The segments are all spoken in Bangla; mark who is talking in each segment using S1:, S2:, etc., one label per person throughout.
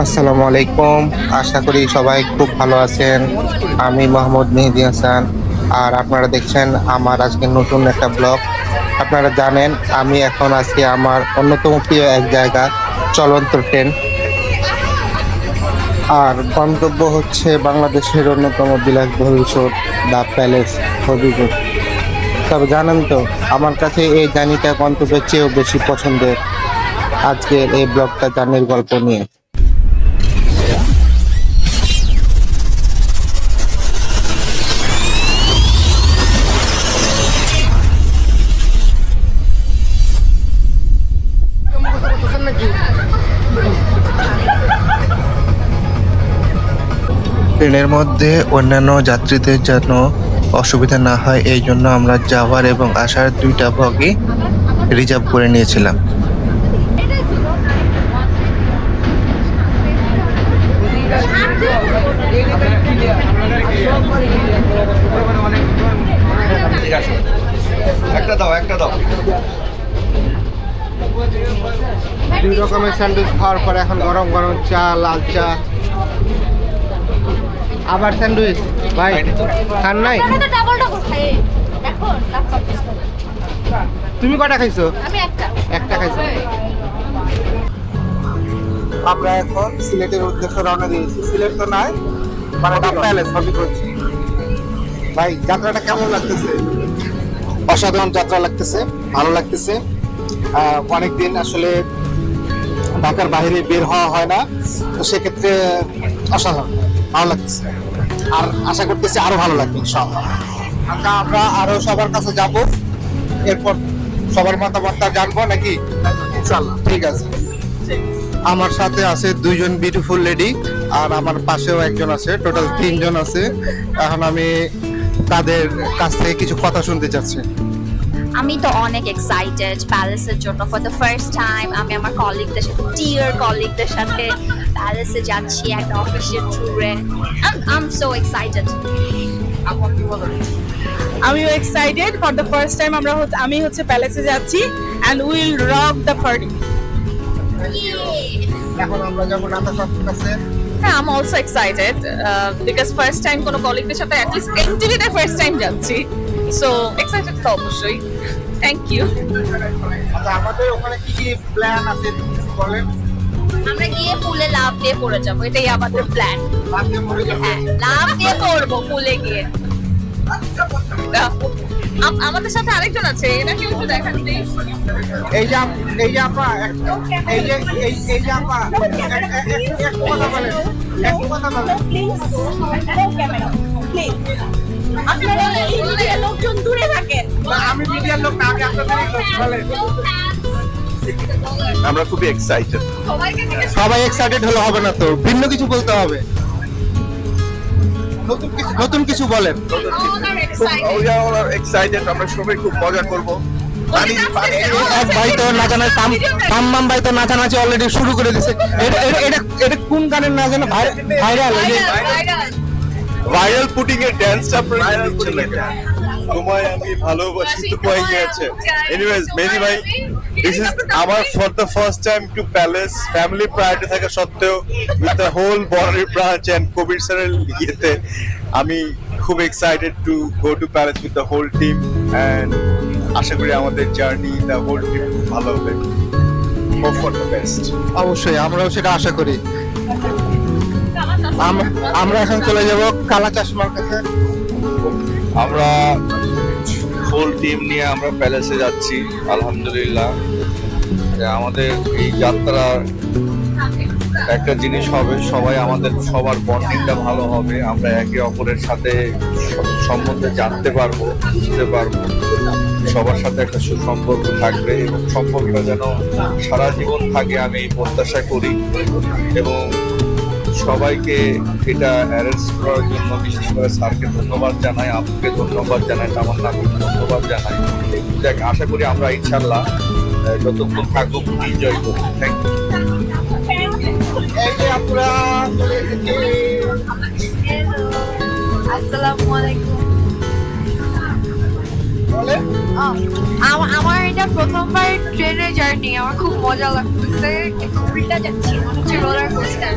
S1: আসসালামু আলাইকুম। আশা করি সবাই খুব ভালো আছেন। আমি মোহাম্মদ মেহেদী হাসান, আর আপনারা দেখছেন আমার আজকে নতুন একটা ব্লগ। আপনারা জানেন আমি এখন আছি আমার অন্যতম প্রিয় এক জায়গা, চলন্ত ট্রেন। আর গন্তব্য হচ্ছে বাংলাদেশের অন্যতম বিলাসবহুল শহর দ্য প্যালেস, হবিগঞ্জ। তবে জানেন তো, আমার কাছে এই জার্নিটা গন্তব্যের চেয়েও বেশি পছন্দের। আজকের এই ব্লগটা জার্নির গল্প নিয়ে। ট্রেনের মধ্যে অন্যান্য যাত্রীদের যেন অসুবিধা না হয়, এই জন্য আমরা যাওয়ার এবং আসার দুইটা বগি রিজার্ভ করে নিয়েছিলাম।
S2: একটা দাও একটা দাও।
S1: দুই রকমের স্যান্ডউইচ খাওয়ার পরে এখন গরম গরম চা, লাল চা, আবার স্যান্ডউইচ। ভাই খান নাই? তুমি কটা খাইছো?
S3: আমি
S1: একটা খাইছো। আমরা এখন সিলেটের উদ্দেশ্যে রওনা দিয়েছি। সিলেট তো নাই, মানে প্যালেস হবিগঞ্জ। ভাই যাত্রাটা কেমন লাগতেছে?
S2: অসাধারণ যাত্রা লাগতেছে, ভালো লাগতেছে। অনেকদিন আসলে ঢাকার বাইরে বের হওয়া হয় না, তো সেক্ষেত্রে অসাধারণ ভালো লাগতেছে। আর আশা করতেছি আরো ভালো লাগবে ইনশাআল্লাহ।
S1: আচ্ছা, আমরা আরো সবার কাছে যাব, এরপর সবার মতামতটা জানবো নাকি?
S2: ইনশাআল্লাহ
S1: ঠিক আছে। আমার সাথে আছে দুইজন বিউটিফুল লেডি, আর আমার পাশেও একজন আছে, টোটাল তিনজন আছে। এখন আমি তাদের কাছ থেকে কিছু কথা শুনতে চাচ্ছি।
S3: আমি তো অনেক এক্সাইটেড প্যালেসের জন্য। ফর দ্য ফার্স্ট টাইম আমি আমার কলিগদের সাথে, ডিয়ার কলিগদের সাথে প্যালেসে যাচ্ছি একটা অফিসিয়াল ট্যুরে। I am so excited.
S4: আমিও excited for the first time আমি হচ্ছে প্যালেসে যাচ্ছি and will rock the party.
S1: এখন আমরা যখন আপনার কাছে
S4: হ্যাঁ, I am also excited because first time কোনো কলিগদের সাথে অ্যাট লিস্ট এনটিভিতে ফার্স্ট টাইম যাচ্ছি, সো এক্সাইটেড তো অবশ্যই। Thank you.
S1: আচ্ছা, আমাদের ওখানে কি কি প্ল্যান আছে কিছু বলেন?
S3: আমরা গিয়ে পুলে লাভ দিয়ে পড়ে যাবো, এটাই আমাদের প্ল্যান।
S1: আজকে মরে যাবো।
S3: হ্যাঁ, লাভ দিয়ে পড়বো পুলে গিয়ে। আমাদের সাথে আরেকজন আছে, এনাকে একটু দেখান প্লিজ।
S1: এই যে এই যে আপা এই যে এই যে আপা একটু কথা বলেন, একটু কথা বলেন।
S4: আপনারা এই মিডিয়ার লোকজন দূরে থাকেন।
S1: না, আমি মিডিয়ার লোক না, আমি আপনাদেরই লোক। বলেন।
S2: আমরা খুবই এক্সাইটেড।
S1: সবাই এক্সাইটেড হলে হবে না, তো ভিন্ন কিছু বলতে হবে। নতুন কিছু বলেন।
S2: এক্সাইটেড, আমরা সবাই খুব মজা করব।
S1: এক ভাই তো নাচানাচি, পাম্মাম ভাই তো নাচানাচি অলরেডি শুরু করে দিয়েছে। এটা কোন গানের না জানো, ভাইরাল।
S2: ভাইরাল পুটিং এর ডান্সটা আপনারা দেখছেন না? তোমায় আমি ভালোবাসি তো কই গেছে। এনিওয়েজ মেহেদী ভাই, দিস ইজ আমার for the first time to palace. Family priority থাকা সত্ত্বেও উইথ দ্য হোল বর্ডারি ব্রাঞ্চ এন্ড কবির স্যারের ইয়েতে আমি খুব excited to go to palace with the whole team, and আশা করি আমাদের জার্নি দ্য হোল টিম ভালো হবে। Hope for the best.
S1: অবশ্যই, আমরাও সেটা আশা করি। আমরা এখন চলে যাব কালা চশমার কাছে।
S5: আমরা ফুল টিম নিয়ে আমরা প্যালেসে যাচ্ছি আলহামদুলিল্লাহ। আমাদের এই যাত্রার একটা জিনিস হবে, সবাই আমাদের সবার বন্ডিংটা ভালো হবে। আমরা একে অপরের সাথে সম্বন্ধে জানতে পারবো, বুঝতে পারবো, সবার সাথে একটা সুসম্পর্ক থাকবে এবং সম্পর্কটা যেন সারা জীবন থাকে আমি এই প্রত্যাশা করি। এবং সবাইকে এটা অ্যারেঞ্জ করার জন্য বিশেষ করে স্যারকে ধন্যবাদ জানাই, আপুকে ধন্যবাদ জানাই, তামান্নাকে ধন্যবাদ জানাই। দেখ, আশা করি আমরা ইনশাল্লাহ যতক্ষণ থাকবো এনজয় করবো। Thank you.
S1: এই যে আপুরা চলে এসেছে।
S3: আসসালামু আলাইকুম।
S1: বলেন।
S3: আমার এটা প্রথমবার ট্রেনের জার্নি, আমার খুব মজা লাগতেছে, কিন্তু উল্টা যাচ্ছি, মনে হচ্ছে রোলার কোস্টার।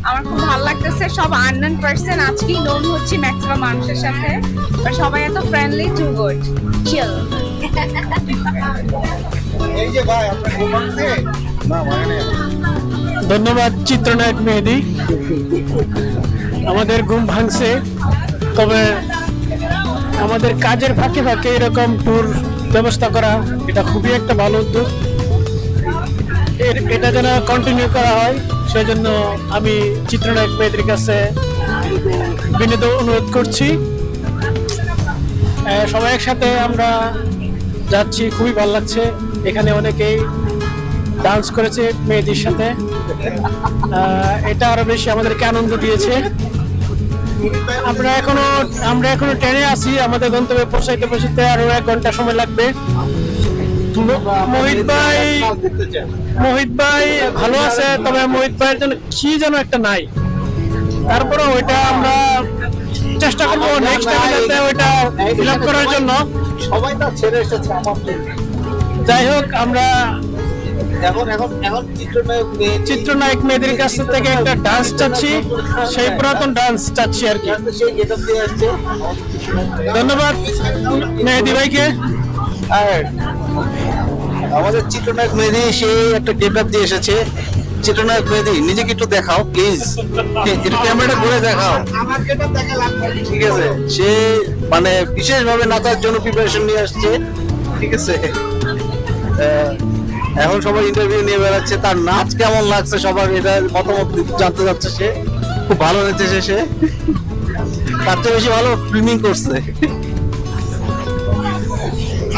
S4: আমার খুব ভালো লাগতেছে, সব আননোন পার্সন, আজকেই নোন হচ্ছে ম্যাক্সিমাম মানুষের সাথে, আর সবাই এত ফ্রেন্ডলি, টু গুড, চিল।
S1: এই যে ভাই আপনার ঘুম ভাঙছে? না মানে
S6: ধন্যবাদ চিত্রনায়ক মেহেদী, আমাদের ঘুম ভাঙছে। তবে আমাদের কাজের ফাঁকে ফাঁকে এরকম ট্যুর ব্যবস্থা করা এটা খুবই একটা ভালো উদ্যোগ। এটা যেন কন্টিনিউ করা হয় সেজন্য আমি চিত্রনায়ক মেহেদীর কাছে বিনীত অনুরোধ করছি। সবাই একসাথে আমরা যাচ্ছি, খুবই ভালো লাগছে। এখানে অনেকেই ডান্স করেছে মেহেদীর সাথে, এটা আরো বেশি আমাদেরকে আনন্দ দিয়েছে। আমরা এখনো ট্রেনে আছি, আমাদের গন্তব্যে পৌঁছাইতে আরো 1 ঘন্টা সময় লাগবে। মোহিত ভাই ভালো আছে, তবে মোহিত ভাইয়ের জন্য কি যেন একটা নাই। তারপরে ওইটা আমরা চেষ্টা করবো নেক্সট টাইম যাতে ওইটা ফিল আপ করার জন্য।
S1: সবাই তো ছেড়ে এসেছে আমার জন্য।
S6: যাই হোক, আমরা
S1: এখন
S6: চিত্রনায়ক মেহেদীর কাছ থেকে একটা ডান্স চাচ্ছি, সেই পুরাতন ডান্স চাচ্ছি আর কি।
S1: সেই গেটআপ দিয়ে আসছে।
S6: ধন্যবাদ মেহেদী ভাইকে।
S1: আর আমাদের চিত্রনায়ক মেহেদী সেই একটা গেটআপ দিয়ে এসেছে। চিত্রনায়ক মেহেদী নিজেকে একটু দেখাও প্লিজ, একটু ক্যামেরাটা ঘুরে দেখাও। ঠিক আছে, সে মানে বিশেষভাবে নাচার জন্য প্রিপারেশন নিয়ে আসছে। ঠিক আছে, এখন সবাই ইন্টারভিউ নিয়ে বেড়াচ্ছে, তার নাচ কেমন লাগছে সবার এটা মতামত জানতে যাচ্ছে। সে খুব ভালো নেচেছে, সে তার চেয়ে বেশি ভালো ফিল্মিং করছে।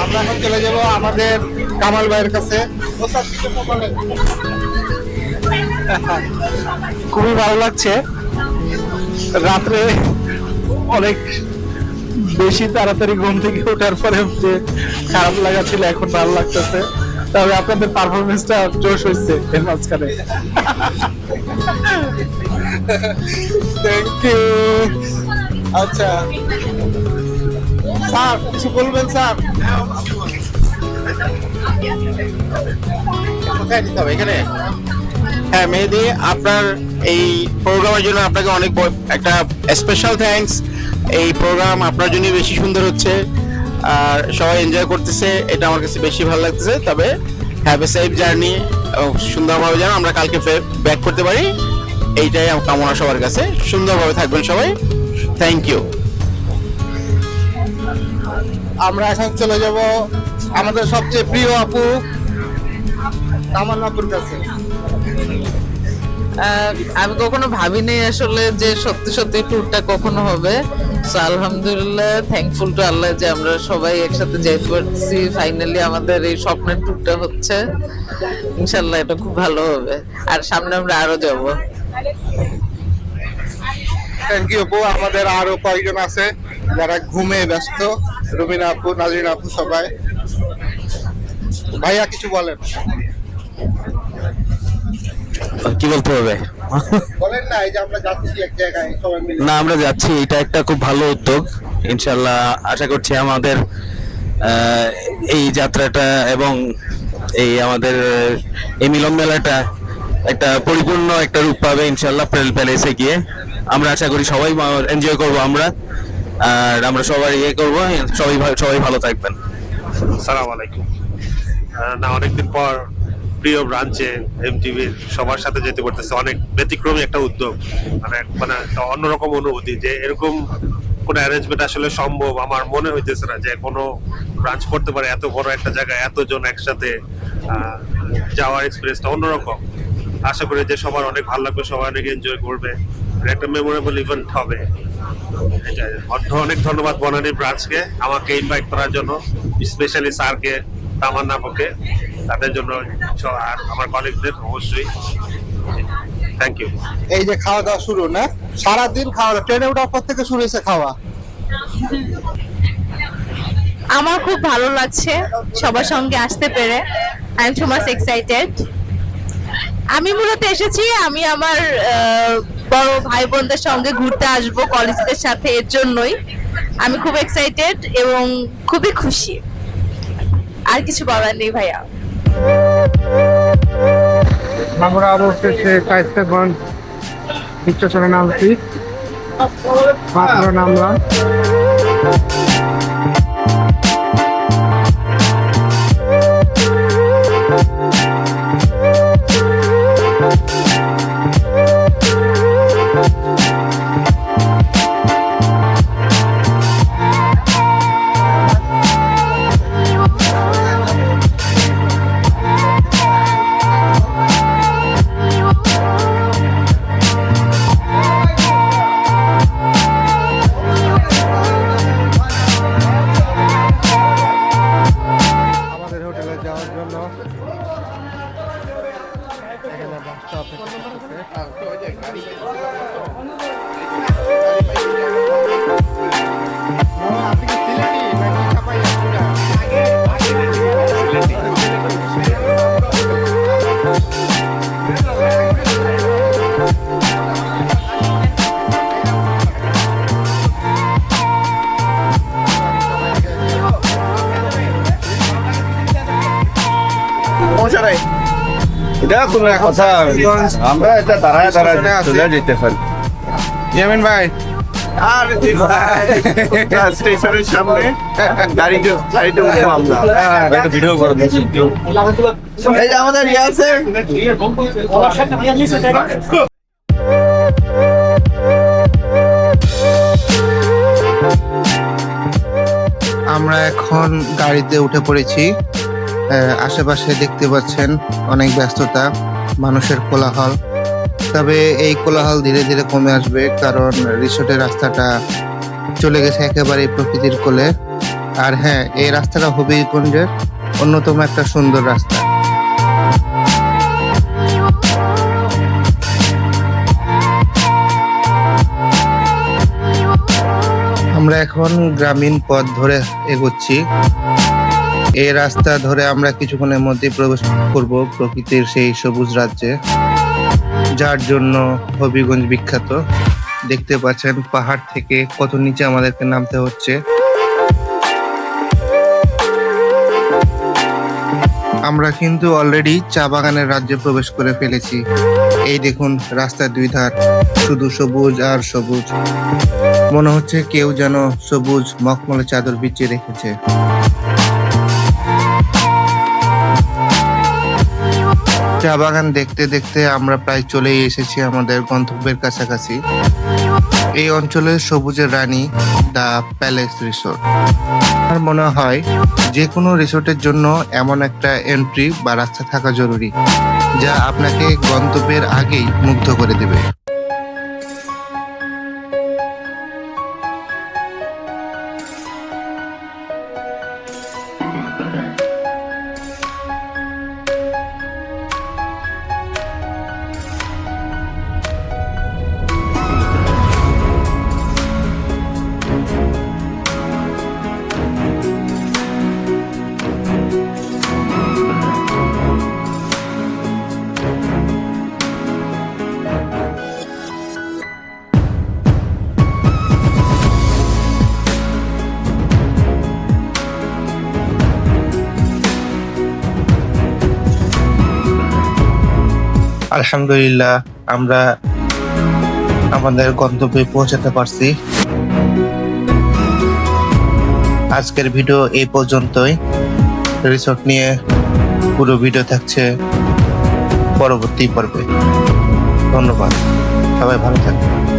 S1: আমরা এখন চলে যাব আমাদের কামাল ভাইয়ের কাছে। খুবই ভালো লাগছে, রাত্রে অনেক বেশি তাড়াতাড়ি ঘুম থেকে ওঠার পরে যে খারাপ লাগা ছিল, এখন ভালো লাগতেছে। তবে আপনাদের পারফরমেন্সটা জোশ হয়েছে এর মাঝখানে। Thank you. আচ্ছা স্যার, কিছু বলবেন স্যার? কোথায় দিতে হবে? এখানে? হ্যাঁ মেহেদী, আপনার এই প্রোগ্রামের জন্য আপনাকে অনেক একটা স্পেশাল থ্যাঙ্কস। এই প্রোগ্রাম আপনার জন্য বেশি সুন্দর হচ্ছে, আর সবাই এনজয় করতেছে, এটা আমার কাছে বেশি ভালো লাগতেছে। তবে হ্যাভ এ সেফ জার্নি, সুন্দরভাবে যেন আমরা কালকে ব্যাক করতে পারি, এইটাই কামনা সবার কাছে। সুন্দরভাবে থাকবেন সবাই, থ্যাংক ইউ। আমরা এখন চলে যাব আমাদের সবচেয়ে প্রিয় আপু তামান্নাপুর কাছে।
S7: আমি কখনো ভাবিনি আসলে যে সত্যি সত্যি ট্যুরটা কখনো হবে। সো আলহামদুলিল্লাহ, থ্যাঙ্কফুল টু আল্লাহ যে আমরা সবাই একসাথে যেতে পারছি। ফাইনালি আমাদের এই স্বপ্নের ট্যুরটা হচ্ছে, ইনশাল্লাহ এটা খুব ভালো হবে, আর সামনে আমরা আরো যাব।
S1: থ্যাংক ইউ আপু। আমাদের আরো কয়েকজন আছে যারা ঘুমে ব্যস্ত, রুবিনা আপু, নাজরিন আপু, সবাই। ভাইয়া কিছু বলেন।
S8: কি বলতে হবে?
S1: বলেন না, এই যে আমরা যাচ্ছি এক জায়গায় সবাই মিলে।
S8: না, আমরা যাচ্ছি, এটা একটা খুব ভালো উদ্যোগ। ইনশাল্লাহ আশা করছি আমাদের এই যাত্রাটা এবং এই আমাদের এই মিলন মেলাটা একটা পরিপূর্ণ একটা রূপ পাবে ইনশাল্লাহ প্যালেসে গিয়ে। আমরা আশা করি সবাই এনজয় করব আমরা, আর আমরা সবাই করব। সবাই ভালো থাকবেন।
S9: আসসালামু আলাইকুম। না, অনেকদিন পর প্রিয় ব্রাঞ্চে এমটিভির সবার সাথে যেতে পারতেছে, অনেক ব্যতিক্রমী একটা উদ্যোগ, মানে একটা অন্যরকম অনুভূতি। যে এরকম কোনো অ্যারেঞ্জমেন্ট আসলে সম্ভব আমার মনে হইতেছে না, যে কোনো ব্রাঞ্চ করতে পারে এত বড় একটা জায়গায় এতজন একসাথে যাওয়ার এক্সপিরিয়েন্সটা অন্যরকম। আশা করি যে সবার অনেক ভালো লাগবে, সবাই অনেক এনজয় করবে, একটা মেমোরেবল ইভেন্ট হবে। অনেক ধন্যবাদ বনানী ব্রাঞ্চকে আমাকে ইনভাইট করার জন্য, স্পেশালি স্যারকে, তামান্নাকে, তাদের জন্য, আর আমার কলিগদের অবশ্যই থ্যাংক ইউ।
S1: এই যে খাওয়া দাওয়া শুরু না, সারাদিন খাওয়া দাওয়া, ট্রেনে ওঠার পর থেকে শুরু হয়েছে খাওয়া।
S3: আমার খুব ভালো লাগছে সবার সঙ্গে আসতে পেরে। I am so much excited. আমি মূলত এসেছি, আমি আমার
S7: বড় ভাই বোনদের সঙ্গে ঘুরতে আসবো কলেজদের সাথে, এর জন্যই আমি খুব এক্সাইটেড এবং খুবই খুশি। আর কিছু বলার নেই ভাইয়া।
S10: আমরা অবশেষে কায়েস্তাগঞ্জ স্টেশনে নামছি, মাত্র নামলাম। আমাদের হোটেলে যাওয়ার জন্য এখানে বাসটা অপেক্ষা করতেছে। আপনি কি সিলেটি নাকি চাপাইয়া?
S5: এটা কোনো কথা আমরা এটা দাঁড়ায় চলে যেতে পারি।
S10: ইয়ামিন ভাই,
S5: আর স্টেশনের সামনে গাড়িতে উঠবো আমরা, একটা ভিডিও করে দিচ্ছি। এই যে আমাদের ইয়ে আছে,
S1: আমরা এখন গাড়িতে উঠে পড়েছি। আশেপাশে দেখতে পাচ্ছেন অনেক ব্যস্ততা, মানুষের কোলাহল। তবে এই কোলাহল ধীরে ধীরে কমে আসবে, কারণ রিসোর্টের রাস্তাটা চলে গেছে একেবারে প্রকৃতির কোলে। আর হ্যাঁ, এই রাস্তাটা হবিগঞ্জের অন্যতম একটা সুন্দর রাস্তা। আমরা এখন গ্রামীণ পথ ধরে এগোচ্ছি। এই রাস্তা ধরে আমরা কিছুক্ষণের মধ্যে প্রবেশ করব প্রকৃতির সেই সবুজ রাজ্যে, যার জন্য হবিগঞ্জ বিখ্যাত। দেখতে পাচ্ছেন পাহাড় থেকে কত নিচে আমাদেরকে নামতে হচ্ছে। আমরা কিন্তু অলরেডি চা বাগানের রাজ্যে প্রবেশ করে ফেলেছি। এই দেখুন, রাস্তার দুই ধার শুধু সবুজ আর সবুজ। মনে হচ্ছে কেউ যেন সবুজ মখমলে চাদর বিছিয়ে রেখেছে। চা বাগান দেখতে দেখতে আমরা প্রায় চলেই এসেছি আমাদের গন্তব্যের কাছাকাছি। এই অঞ্চলের সবুজের রানী দ্য প্যালেস রিসোর্ট। আমার মনে হয় যে কোনো রিসোর্টের জন্য এমন একটা এন্ট্রি বা রাস্তা থাকা জরুরি, যা আপনাকে গন্তব্যের আগেই মুগ্ধ করে দেবে। আলহামদুলিল্লাহ, আমরা আমাদের গন্তব্যে পৌঁছাতে পারছি। আজকের ভিডিও এই পর্যন্তই। রিসোর্ট নিয়ে পুরো ভিডিও থাকছে পরবর্তী পর্বে। ধন্যবাদ, সবাই ভালো থাকবেন।